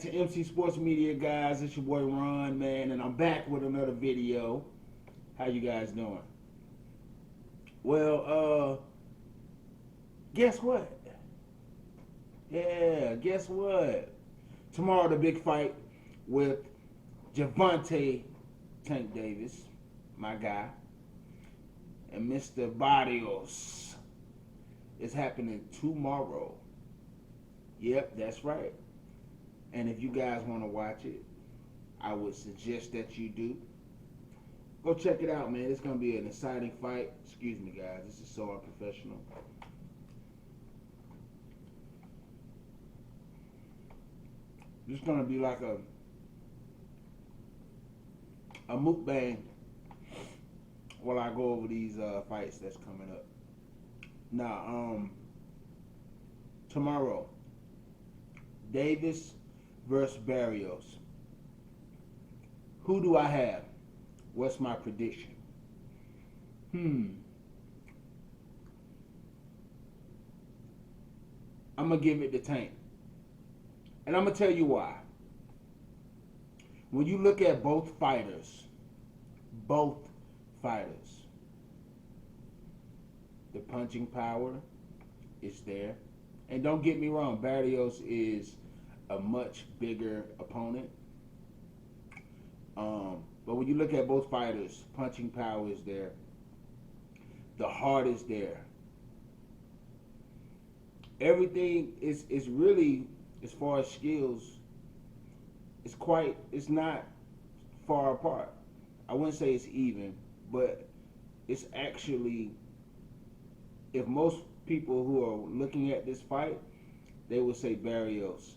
back to MC Sports Media, guys. It's your boy Ron, man, and I'm back with another video. How you guys doing? Well, guess what? Yeah, guess what? Tomorrow the big fight with Gervonta Tank Davis, my guy, and Mr. Barrios is happening tomorrow. Yep, that's right. And if you guys want to watch it, I would suggest that you do. Go check it out, man. It's going to be an exciting fight. Excuse me, guys. This is so unprofessional. It's going to be like a mukbang while I go over these fights that's coming up. Now, tomorrow, Davis versus Barrios. Who do I have? What's my prediction? I'm going to give it to Tank. And I'm going to tell you why. When you look at both fighters, the punching power is there. And don't get me wrong, Barrios is a much bigger opponent. But when you look at both fighters, punching power is there. The heart is there. Everything is really, as far as skills, it's not far apart. I wouldn't say it's even, but it's actually, if most people who are looking at this fight, they would say Barrios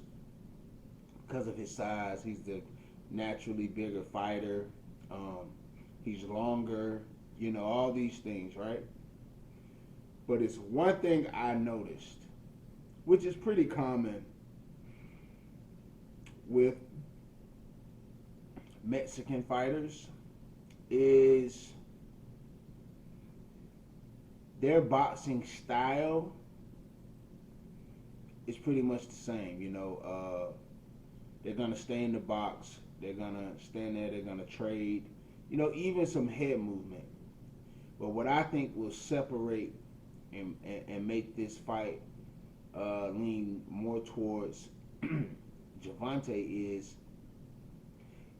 because of his size. He's the naturally bigger fighter. He's longer, all these things, right? But it's one thing I noticed, which is pretty common with Mexican fighters, is their boxing style is pretty much the same. They're going to stay in the box. They're going to stand there. They're going to trade. Even some head movement. But what I think will separate and make this fight lean more towards Gervonta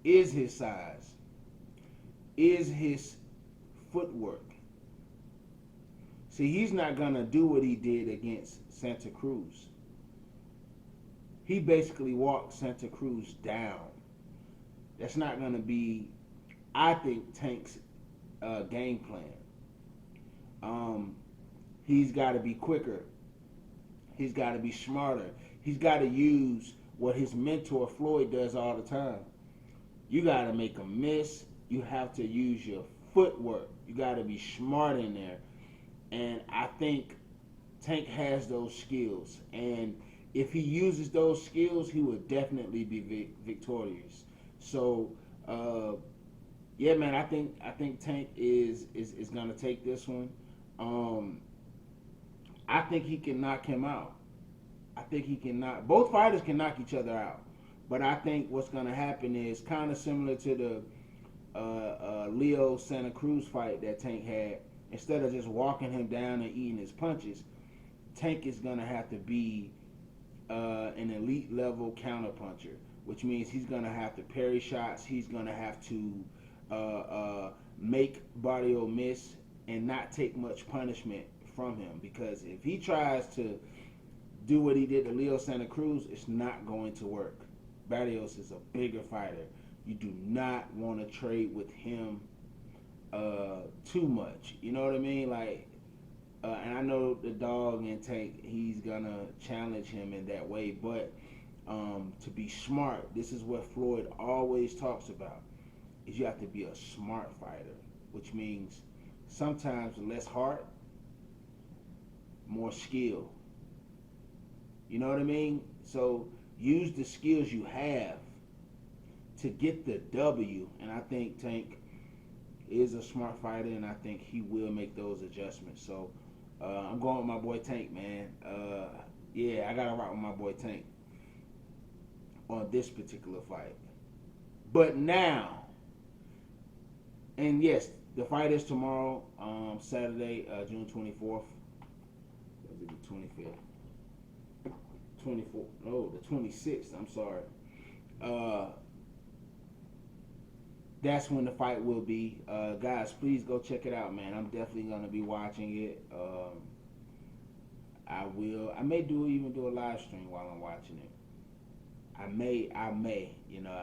is his size, is his footwork. See, he's not going to do what he did against Santa Cruz. He basically walked Santa Cruz down. That's not going to be, I think, Tank's game plan. He's got to be quicker. He's got to be smarter. He's got to use what his mentor Floyd does all the time. You got to make him miss. You have to use your footwork. You got to be smart in there. And I think Tank has those skills. And if he uses those skills, he will definitely be victorious. So, yeah, man, I think Tank is gonna take this one. I think he can knock him out. I think he can knock. Both fighters can knock each other out. But I think what's gonna happen is kind of similar to the Leo Santa Cruz fight that Tank had. Instead of just walking him down and eating his punches, Tank is gonna have to be an elite level counterpuncher, which means he's gonna have to parry shots. He's gonna have to make Barrios miss and not take much punishment from him, because if he tries to do what he did to Leo Santa Cruz, it's not going to work. Barrios is a bigger fighter. You do not want to trade with him too much. You know what I mean? And I know the dog and Tank, he's gonna challenge him in that way, but to be smart, this is what Floyd always talks about, is you have to be a smart fighter, which means sometimes less heart, more skill. You know what I mean? So use the skills you have to get the W, and I think Tank is a smart fighter, and I think he will make those adjustments. So I'm going with my boy Tank, man. Yeah, I gotta rock with my boy Tank. on this particular fight. But now, and yes, the fight is tomorrow, Saturday, June 24th. Was it the 25th? 24th? No, the 26th. I'm sorry. That's when the fight will be. Guys, please go check it out, man. I'm definitely gonna be watching it. I will. I may even do a live stream while I'm watching it. I may. You know,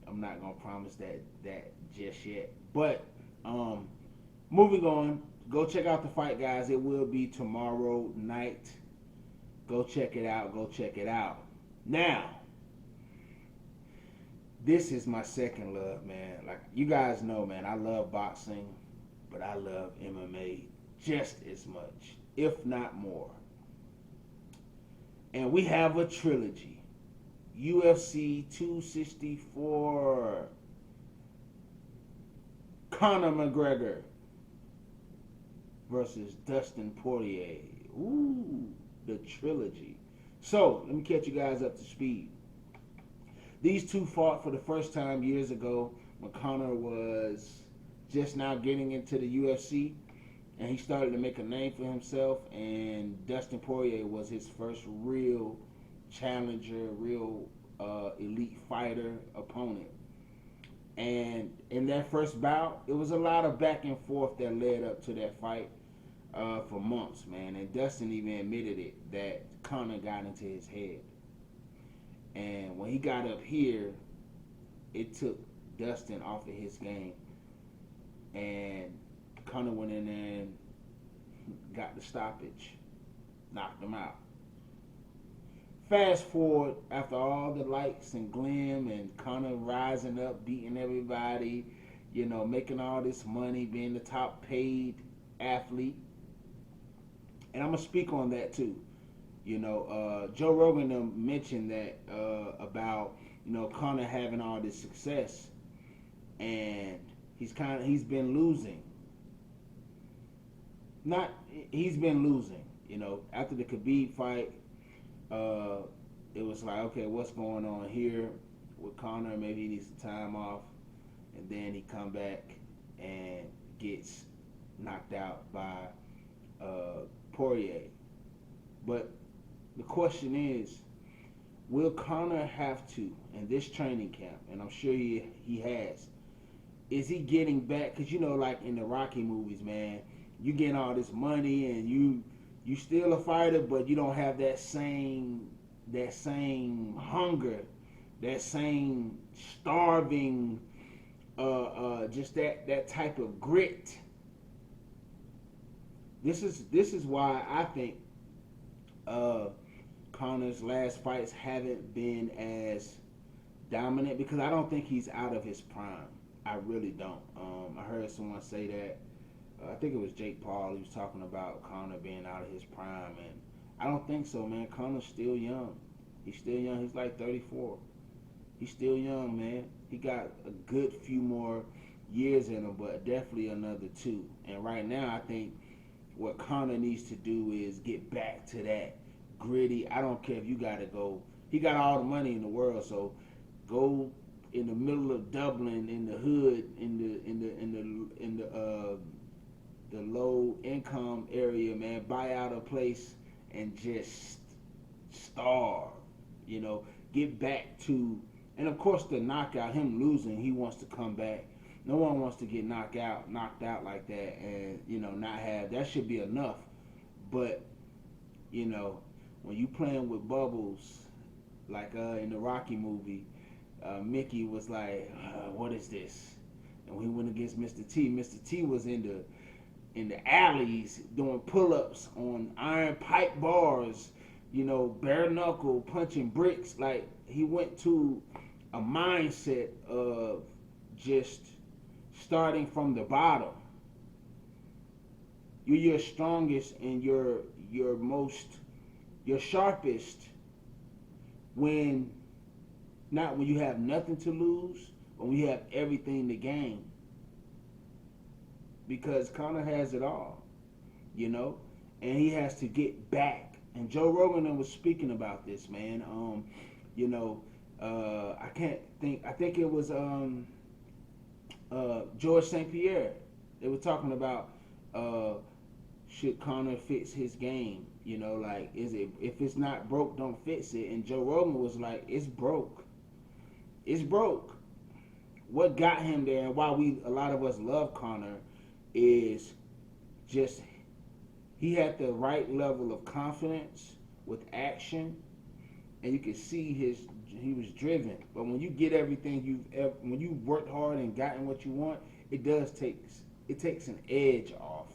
I'm not gonna promise that just yet. But moving on, go check out the fight, guys. It will be tomorrow night. Go check it out. Go check it out. Now, this is my second love, man. Like you guys know, man, I love boxing, but I love MMA just as much, if not more. And we have a trilogy. UFC 264. Conor McGregor versus Dustin Poirier. Ooh, the trilogy. So, let me catch you guys up to speed. These two fought for the first time years ago when Conor was just now getting into the UFC, and he started to make a name for himself, and Dustin Poirier was his first real challenger, real elite fighter opponent. And in that first bout, it was a lot of back and forth that led up to that fight for months, man. And Dustin even admitted it, that Conor got into his head. And when he got up here, it took Dustin off of his game. And Conor went in there and got the stoppage, knocked him out. Fast forward, after all the lights and glim and Conor rising up, beating everybody, you know, making all this money, being the top paid athlete. And I'm going to speak on that too. You know, Joe Rogan mentioned that about, you know, Conor having all this success, and he's been losing. He's been losing, you know. After the Khabib fight, it was like, okay, what's going on here with Conor? Maybe he needs some time off, and then he come back and gets knocked out by Poirier. But the question is, will Conor have to, in this training camp, and I'm sure he has, is he getting back? Because, you know, like in the Rocky movies, man, you get all this money and you still a fighter, but you don't have that same hunger, that same starving, just that type of grit. This is why I think Conor's last fights haven't been as dominant, because I don't think he's out of his prime. I really don't. I heard someone say that. I think it was Jake Paul. He was talking about Conor being out of his prime, and I don't think so, man. Conor's still young. He's still young. He's like 34. He's still young, man. He got a good few more years in him, but definitely another 2. And right now, I think what Conor needs to do is get back to that gritty. I don't care if you got to go. He got all the money in the world, so go in the middle of Dublin, in the hood, in the low income area, man. Buy out a place and just starve. You know, get back to, and of course the knockout, him losing, he wants to come back. No one wants to get knocked out like that, and you know, not have, that should be enough. But you know, when you playing with bubbles, like in the Rocky movie, Mickey was like, what is this? And when he went against Mr. T was in the alleys doing pull-ups on iron pipe bars, you know, bare knuckle punching bricks. Like, he went to a mindset of just starting from the bottom. You're your strongest and your sharpest when you have nothing to lose, but when you have everything to gain. Because Conor has it all, you know, and he has to get back. And Joe Rogan was speaking about this, man. You know, I can't think. I think it was George St. Pierre. They were talking about should Conor fix his game? You know, like is it if it's not broke, don't fix it. And Joe Rogan was like, it's broke. It's broke. What got him there, and why a lot of us love Conor, is just he had the right level of confidence with action, and you could see he was driven. But when you get everything when you worked hard and gotten what you want, it takes an edge off.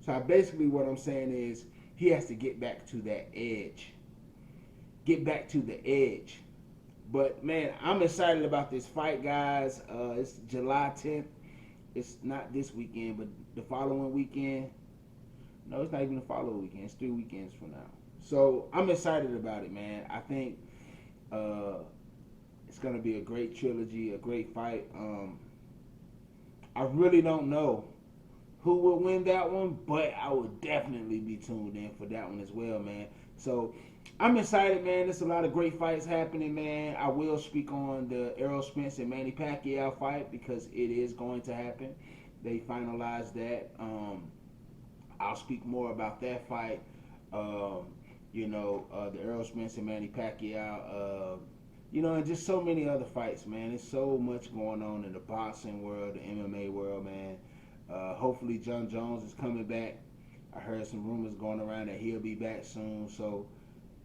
So basically what I'm saying is he has to get back to that edge. Get back to the edge. But man, I'm excited about this fight, guys. It's July 10th. It's not this weekend, but the following weekend. No, it's not even the following weekend. It's 3 weekends from now. So I'm excited about it, man. I think it's gonna be a great trilogy, a great fight. I really don't know who would win that one, but I would definitely be tuned in for that one as well, man. So I'm excited, man. There's a lot of great fights happening, man. I will speak on the Errol Spence and Manny Pacquiao fight because it is going to happen. They finalized that. I'll speak more about that fight. The Errol Spence and Manny Pacquiao. And just so many other fights, man. There's so much going on in the boxing world, the MMA world, man. Hopefully John Jones is coming back. I heard some rumors going around that he'll be back soon. So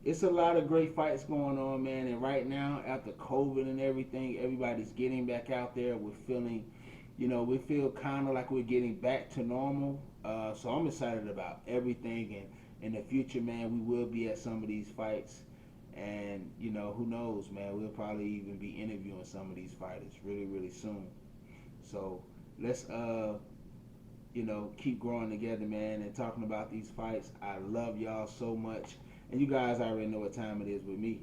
it's a lot of great fights going on, man. And right now, after COVID and everything, everybody's getting back out there. We're feeling, we feel kind of like we're getting back to normal. So I'm excited about everything. And in the future, man, we will be at some of these fights. And, who knows, man, we'll probably even be interviewing some of these fighters really, really soon. So let's, keep growing together, man, and talking about these fights. I love y'all so much. And you guys already know what time it is with me.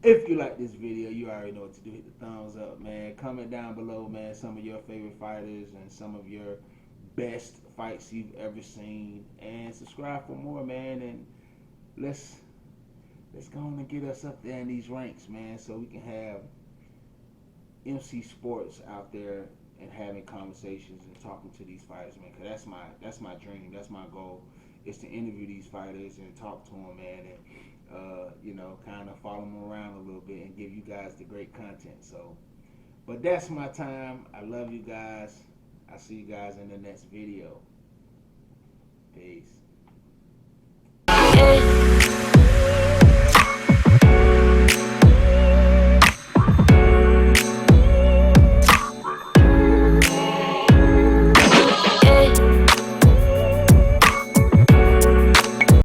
If you like this video, you already know what to do. Hit the thumbs up, man. Comment down below, man, some of your favorite fighters and some of your best fights you've ever seen. And subscribe for more, man. And let's go on and get us up there in these ranks, man, so we can have MC Sports out there and having conversations and talking to these fighters, man. Cause that's my dream. That's my goal. Is to interview these fighters and talk to them, man, and kind of follow them around a little bit and give you guys the great content. So, but that's my time. I love you guys. I'll see you guys in the next video. Peace.